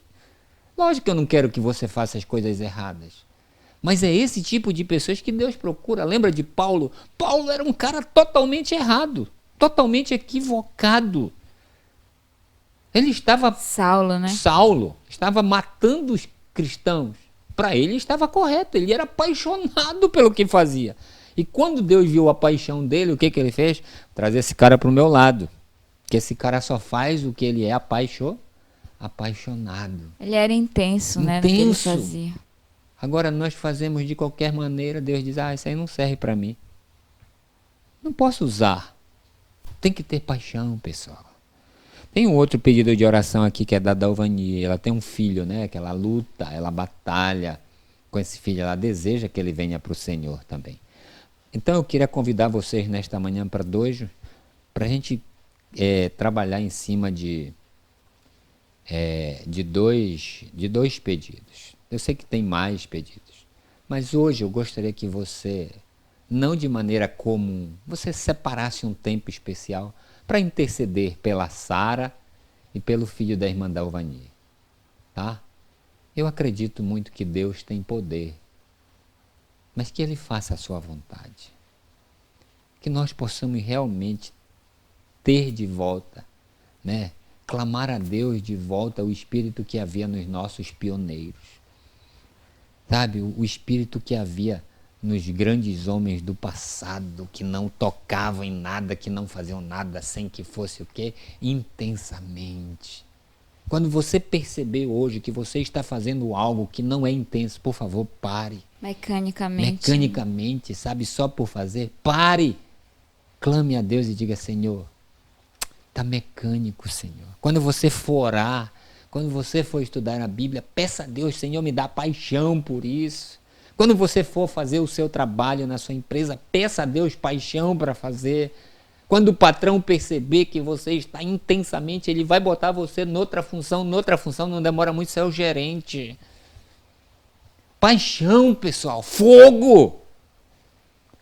Lógico que eu não quero que você faça as coisas erradas. Mas é esse tipo de pessoas que Deus procura. Lembra de Paulo? Paulo era um cara totalmente errado. Totalmente equivocado. Ele estava... Saulo, né? Saulo estava matando os cristãos. Para ele estava correto, ele era apaixonado pelo que fazia. E quando Deus viu a paixão dele, o que ele fez? Trazer esse cara para o meu lado. Que esse cara só faz o que ele é apaixonado. Ele era intenso, né, no que ele fazia. Agora nós fazemos de qualquer maneira, Deus diz, isso aí não serve para mim. Não posso usar. Tem que ter paixão, pessoal. Tem um outro pedido de oração aqui que é da Dalvani. Ela tem um filho, né? Que ela luta, ela batalha com esse filho. Ela deseja que ele venha para o Senhor também. Então eu queria convidar vocês nesta manhã para a gente trabalhar em cima de dois pedidos. Eu sei que tem mais pedidos. Mas hoje eu gostaria que você, não de maneira comum, você separasse um tempo especial para interceder pela Sara e pelo filho da irmã Dalvani, tá? Eu acredito muito que Deus tem poder, mas que Ele faça a sua vontade. Que nós possamos realmente ter de volta, né? Clamar a Deus de volta o espírito que havia nos nossos pioneiros. Sabe, o espírito que havia nos grandes homens do passado, que não tocavam em nada, que não faziam nada sem que fosse o quê? Intensamente. Quando você perceber hoje que você está fazendo algo que não é intenso, por favor, pare. Mecanicamente, sabe, só por fazer, pare. Clame a Deus e diga, Senhor, está mecânico, Senhor. Quando você for orar, quando você for estudar a Bíblia, peça a Deus, Senhor, me dá paixão por isso. Quando você for fazer o seu trabalho na sua empresa, peça a Deus paixão para fazer. Quando o patrão perceber que você está intensamente, ele vai botar você noutra função, não demora muito, você é o gerente. Paixão, pessoal, fogo!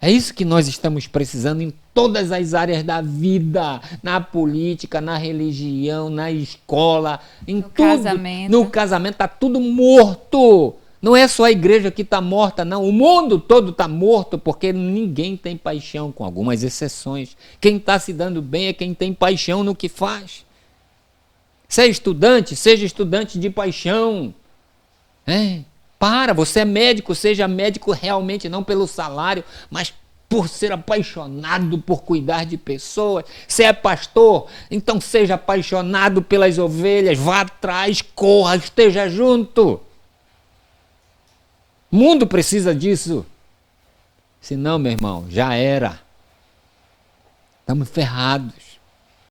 É isso que nós estamos precisando em todas as áreas da vida, na política, na religião, na escola, em tudo. Casamento. No casamento está tudo morto. Não é só a igreja que está morta, não. O mundo todo está morto porque ninguém tem paixão, com algumas exceções. Quem está se dando bem é quem tem paixão no que faz. Se é estudante, seja estudante de paixão. Você é médico, seja médico realmente não pelo salário, mas por ser apaixonado por cuidar de pessoas. Se é pastor, então seja apaixonado pelas ovelhas, vá atrás, corra, esteja junto. O mundo precisa disso. Senão, meu irmão, já era. Estamos ferrados.